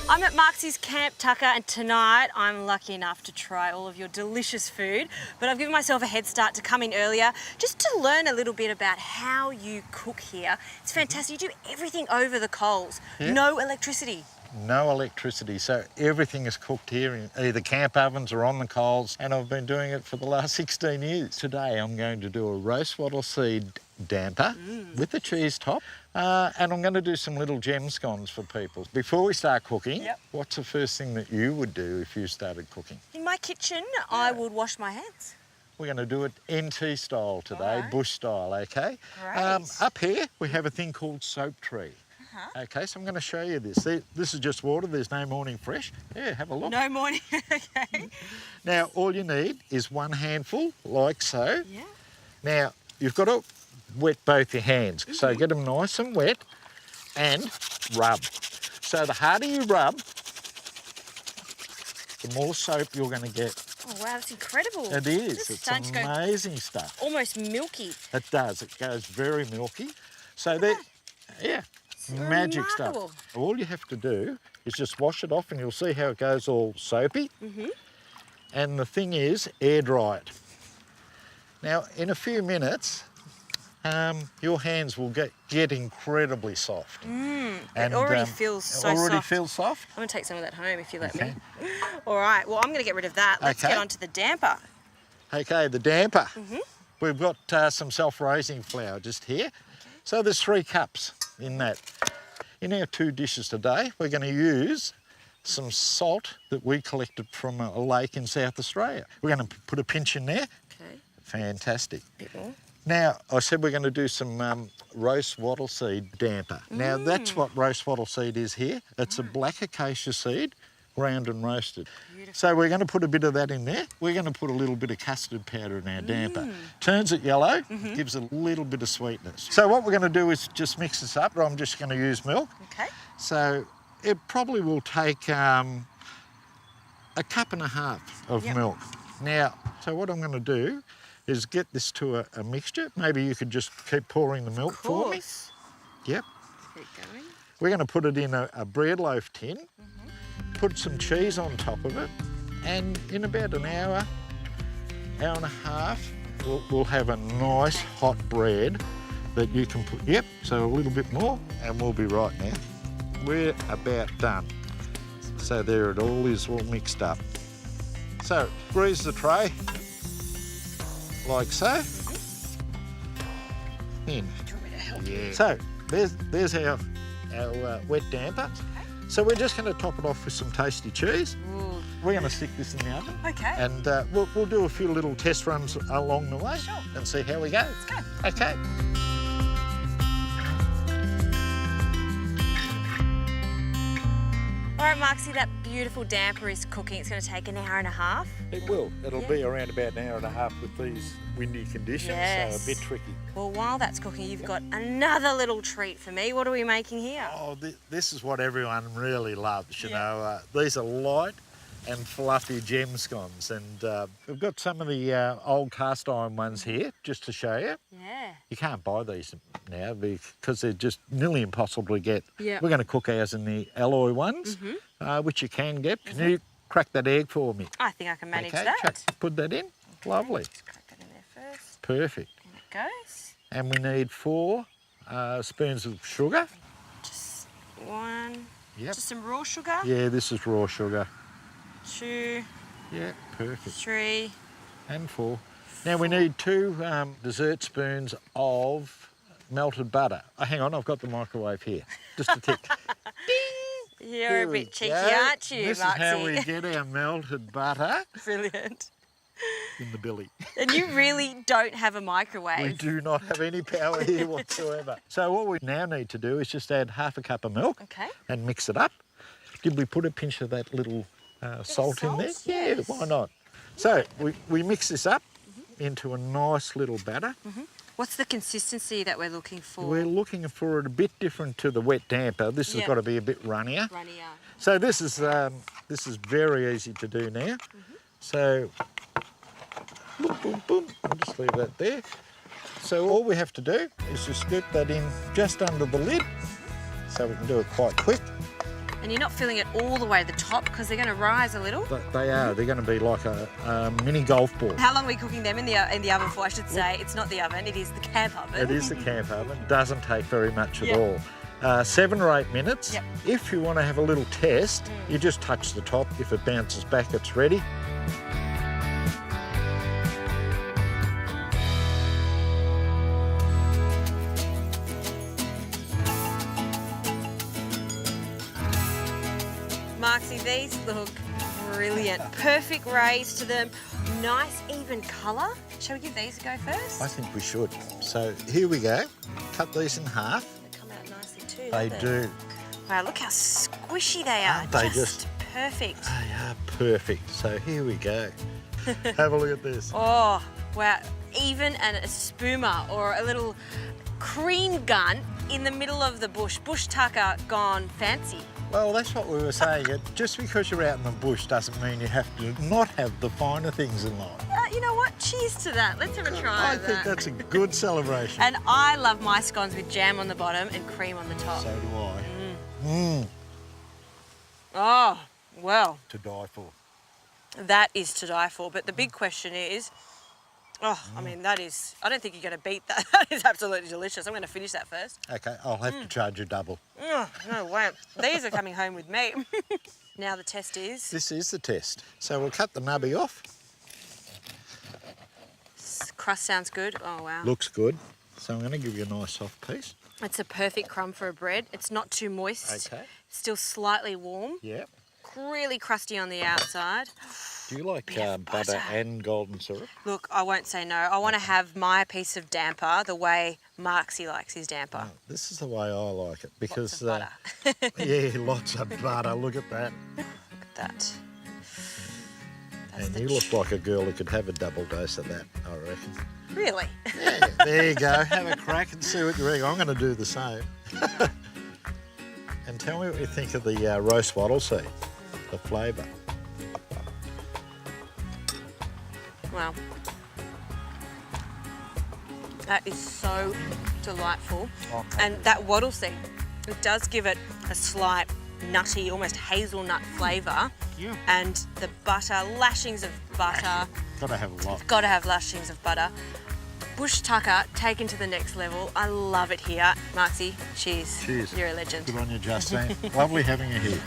I'm at Marksie's Camp Tucker, and tonight I'm lucky enough to try all of your delicious food, but I've given myself a head start to come in earlier just to learn a little bit about how you cook here. It's fantastic. You do everything over the coals. Yeah. No electricity. No electricity, so everything is cooked here in either camp ovens or on the coals, and I've been doing it for the last 16 years. Today I'm going to do a roast wattle seed damper with a cheese top, and I'm going to do some little gem scones for people. Before we start cooking, what's the first thing that you would do if you started cooking? In my kitchen, I would wash my hands. We're going to do it NT style today, bush style, okay? Great. Up here we have a thing called soap tree. Okay, so I'm going to show you this. This is just water, there's no morning fresh. Yeah, have a look. No morning, okay. Now, all you need is one handful, like so. Yeah. Now, you've got to wet both your hands. So get them nice and wet and rub. So the harder you rub, the more soap you're going to get. Oh, wow, that's incredible. It is. It's amazing stuff. Almost milky. It does. It goes very milky. So that, yeah. Magic stuff. All you have to do is just wash it off and you'll see how it goes all soapy. And the thing is, air dry it. Now, in a few minutes, your hands will get incredibly soft. And it already feels so soft. Already feels soft? I'm going to take some of that home if you let me. All right, well, I'm going to get rid of that. Let's get on to the damper. Okay, the damper. We've got some self-raising flour just here. So there's 3 cups in that. In our 2 dishes today, we're going to use some salt that we collected from a lake in South Australia. We're going to put a pinch in there. Okay. Fantastic. A bit more. Now, I said we're going to do some roast wattle seed damper. Now, that's what roast wattle seed is here. It's a black acacia seed, ground and roasted. Beautiful. So we're going to put a bit of that in there. We're going to put a little bit of custard powder in our damper. Turns it yellow, gives a little bit of sweetness. So what we're going to do is just mix this up. I'm just going to use milk. Okay. So it probably will take a cup and a half of milk. Now, so what I'm going to do is get this to a mixture. Maybe you could just keep pouring the milk for me. Yep. Keep going. We're going to put it in a bread loaf tin. Put some cheese on top of it, and in about an hour, hour and a half, we'll have a nice hot bread that you can put, so a little bit more, and we'll be right now. We're about done. So there it all is, all mixed up. So grease the tray, like so. In. Yeah. So there's our wet damper. So we're just going to top it off with some tasty cheese. Ooh. We're going to stick this in the oven. Okay. And we'll do a few little test runs along the way and see how we go. Let's go. Okay. All right, Marksie, that beautiful damper is cooking. It's going to take an hour and a half. It will. It'll be around about an hour and a half with these windy conditions, so a bit tricky. Well, while that's cooking, you've got another little treat for me. What are we making here? Oh, this is what everyone really loves, you know. These are light and fluffy gem scones, and we've got some of the old cast iron ones here, just to show you. Yeah. You can't buy these now because they're just nearly impossible to get. Yeah. We're going to cook ours in the alloy ones, which you can get. Can you crack that egg for me? I think I can manage that. Put that in. Okay. Lovely. Just crack that in there first. Perfect. In it goes. And we need 4 spoons of sugar. Just 1. Yep. Just some raw sugar. Yeah, this is raw sugar. 2. Yeah, perfect. 3. And 4. Now we need 2 dessert spoons of melted butter. Oh, hang on, I've got the microwave here. Just a tick. Ding! You're a bit cheeky, aren't you, This Marksie? is how we get our melted butter. Brilliant. In the belly. And you really don't have a microwave. We do not have any power here whatsoever. So what we now need to do is just add half a cup of milk and mix it up. Did we put a pinch of that little salt in there? Yes. Yeah, why not? So we mix this up into a nice little batter. What's the consistency that we're looking for? We're looking for it a bit different to the wet damper. This has got to be a bit runnier. So this is very easy to do now. So boom, boom, boom. I'll just leave that there. So all we have to do is just scoop that in just under the lid, so we can do it quite quick. And you're not filling it all the way to the top because they're going to rise a little. They are. They're going to be like a mini golf ball. How long are we cooking them in the oven for? I should say it's not the oven; it is the camp oven. It is the camp oven. Doesn't take very much at all. 7 or 8 minutes. Yep. If you want to have a little test, you just touch the top. If it bounces back, it's ready. Marksie, these look brilliant. Perfect raise to them. Nice even colour. Shall we give these a go first? I think we should. So here we go. Cut these in half. They come out nicely too, They don't do. Wow, look how squishy they are. Aren't they just perfect. They are perfect. So here we go. Have a look at this. Oh, wow. Even and a spoomer or a little cream gun in the middle of the bush. Bush tucker gone fancy. Well, that's what we were saying. Just because you're out in the bush doesn't mean you have to not have the finer things in life. You know what? Cheers to that. Let's have a try I of think that. that's a good celebration. And I love my scones with jam on the bottom and cream on the top. So do I. Oh, well, To die for. that is to die for. But the big question is, I mean, that is, I don't think you're going to beat that. That is absolutely delicious. I'm going to finish that first. Okay, I'll have to charge you double. Oh, no way. These are coming home with me. Now the test is? This is the test. So we'll cut the nubby off. Crust sounds good. Oh, wow. Looks good. So I'm going to give you a nice soft piece. It's a perfect crumb for a bread. It's not too moist. Okay. Still slightly warm. Yeah. Really crusty on the outside. Do you like Bit of butter butter. and golden syrup? Look, I won't say no. I want to have my piece of damper the way Marksie likes his damper. Oh, this is the way I like it because Lots of butter. yeah, lots of butter. Look at that. Look at that. That's And the you look like a girl who could have a double dose of that, I reckon. Really? Yeah, there you go. Have a crack and see what you reckon. I'm going to do the same. And tell me what you think of the roast wattle seed, the flavour. Wow. That is so delightful. Oh. And that wattle seed, it does give it a slight nutty, almost hazelnut flavour. Yeah. And the butter, lashings of butter. Got to have a lot. Got to have lashings of butter. Bush tucker taken to the next level. I love it here. Marksie, cheers. Cheers. You're a legend. Good on you, Justine. Lovely having you here.